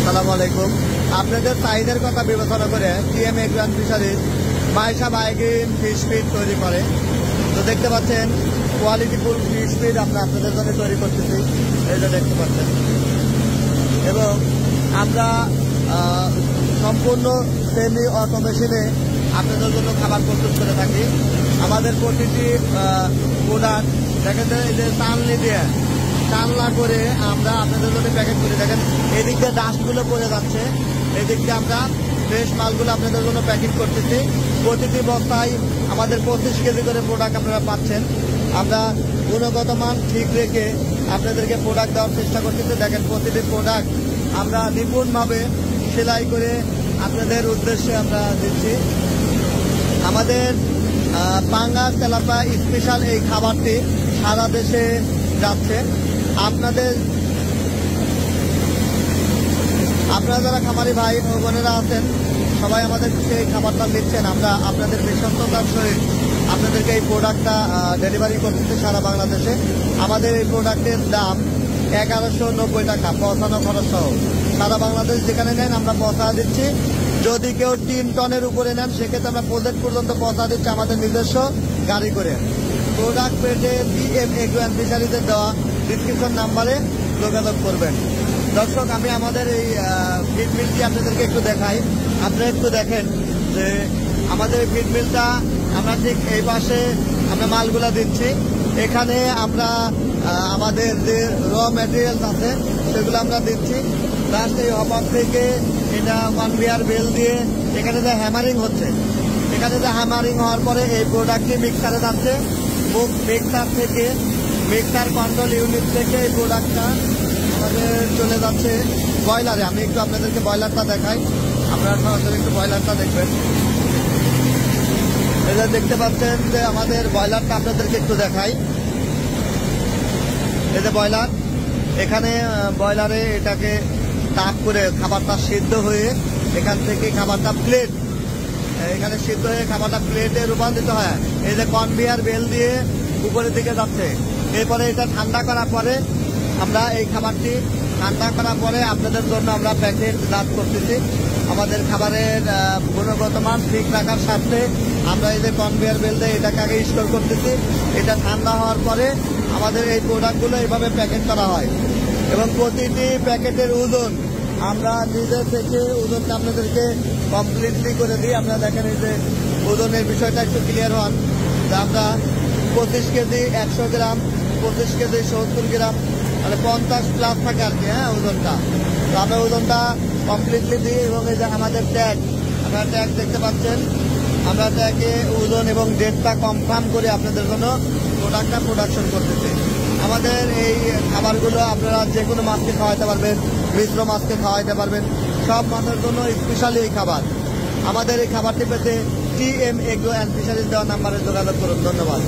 আসসালামু আলাইকুম। আপনাদের চাহিদার কথা বিবেচনা করে TM agro and fisheries Maisha বাইগ্রিন ফিশ ফিড তৈরি করে। তো দেখতে পাচ্ছেন কোয়ালিটিফুল ফিশ ফিড আমরা আপনাদের জন্য তৈরি করতেছি, এই যে দেখতে পাচ্ছেন। এবং আমরা সম্পূর্ণ সেমি অটোমেশনে আপনাদের জন্য খাবার প্রস্তুত করে থাকি। আমাদের প্রতিটি প্রোডাক্ট দেখেন এই যে চালনি দিয়ে চালনা করে আমরা আপনাদের জন্য প্যাকেট করে দেখেন। এদিক দিয়ে ডাস্টগুলো পড়ে যাচ্ছে, এদিক দিয়ে আমরা ফ্রেশ মালগুলো আপনাদের জন্য প্যাকেট করতেছি। প্রতিটি বস্তায় আমাদের 25 কেজি করে প্রোডাক্ট আপনারা পাচ্ছেন। আমরা গুণগত মান ঠিক রেখে আপনাদেরকে প্রোডাক্ট দেওয়ার চেষ্টা করতেছি। দেখেন প্রতিটি প্রোডাক্ট আমরা নিপুণভাবে সেলাই করে আপনাদের উদ্দেশ্যে আমরা দিচ্ছি। আমাদের পাঙ্গাস তেলাপিয়া স্পেশাল এই খাবারটি সারা দেশে যাচ্ছে। আপনারা যারা খামারি ভাই ও বোনেরা আছেন সবাই আমাদের এই খাবারটা নিচ্ছেন। আমরা আপনাদের বিশ্বস্ততার সহিত আপনাদেরকে এই প্রোডাক্টটা ডেলিভারি করতেছি সারা বাংলাদেশে। আমাদের এই প্রোডাক্টের দাম 1190 টাকা পৌঁছানো খরচ সহ। সারা বাংলাদেশ যেখানে নেন আমরা পৌঁছা দিচ্ছি। যদি কেউ 3 টনের উপরে নেন সেক্ষেত্রে আমরা প্রজেক্ট পর্যন্ত পৌঁছা দিচ্ছি আমাদের নিজস্ব গাড়ি করে। প্রোডাক্ট পেজে টিএম এগ্রো অ্যান্ড ফিশারিজের দেওয়া ডিসক্রিপশন নাম্বারে যোগাযোগ করবেন। দর্শক, আমি আমাদের এই ফিড মিলটি আপনাদেরকে একটু দেখাই। আপনারা একটু দেখেন যে আমাদের ফিড মিলটা আমরা ঠিক এই পাশে আমরা মালগুলা দিচ্ছি। এখানে আমরা আমাদের যে র ম্যাটেরিয়ালস আছে সেগুলো আমরা দিচ্ছি। লাস্ট এই হপার থেকে এটা কনভেয়ার বেল দিয়ে এখানে যে হ্যামারিং হচ্ছে, এখানে যে হ্যামারিং হওয়ার পরে এই প্রোডাক্টটি মিক্সারে যাচ্ছে। মিক্সার কন্ট্রোল ইউনিট থেকে এই প্রোডাক্টটা আমাদের চলে যাচ্ছে বয়লারে। আমি একটু আপনাদেরকে বয়লারটা দেখাই, আপনারা সরাসরি একটু বয়লারটা দেখবেন। এটা দেখতে পাচ্ছেন যে আমাদের বয়লারটা আপনাদেরকে একটু দেখাই। এই যে বয়লার, এখানে বয়লারে এটাকে তাপ করে খাবারটা সিদ্ধ হয়ে এখান থেকে খাবারটা প্লেট, এখানে সিদ্ধ হয়ে খাবারটা প্লেটে রূপান্তরিত হয়। এই যে কনভেয়ার বেল দিয়ে উপরের দিকে যাচ্ছে। এরপরে এটা ঠান্ডা করার পরে আমরা এই খাবারটি ঠান্ডা করার পরে আপনাদের জন্য আমরা প্যাকেট জাত করতেছি। আমাদের খাবারের গুণগত মান ঠিক রাখার স্বার্থে আমরা এই যে কনভেয়ার বেল দিয়ে এটাকে আগে স্টোর করতেছি। এটা ঠান্ডা হওয়ার পরে আমাদের এই প্রোডাক্টগুলো এইভাবে প্যাকেট করা হয়। এবং প্রতিটি প্যাকেটের ওজন আমরা নিজে থেকে ওজনটা আপনাদেরকে কমপ্লিটলি করে দিই। আপনারা দেখেন এই যে ওজনের বিষয়টা একটু ক্লিয়ার হন যে আমরা 25 কেজি 100 গ্রাম, 25 কেজি 70 গ্রাম, মানে 50 প্লাস থাকে আর কি ওজনটা। তো আমরা ওজনটা কমপ্লিটলি দিই। এবং এই যে আমাদের ট্যাগ, আপনারা ট্যাগ দেখতে পাচ্ছেন, আমরা ট্যাগে ওজন এবং ডেটটা কনফার্ম করে আপনাদের জন্য প্রোডাক্টটা প্রোডাকশন করতেছি। আমাদের এই খাবারগুলো আপনারা যে কোনো মাছকে খাওয়াইতে পারবেন, মিশ্র মাছকে খাওয়াইতে পারবেন, সব মাছের জন্য স্পেশালি এই খাবার। আমাদের এই খাবারটি পেতে টিএম এগ্রো অ্যান্ড ফিশারিজ দেওয়া নাম্বারে যোগাযোগ করুন। ধন্যবাদ।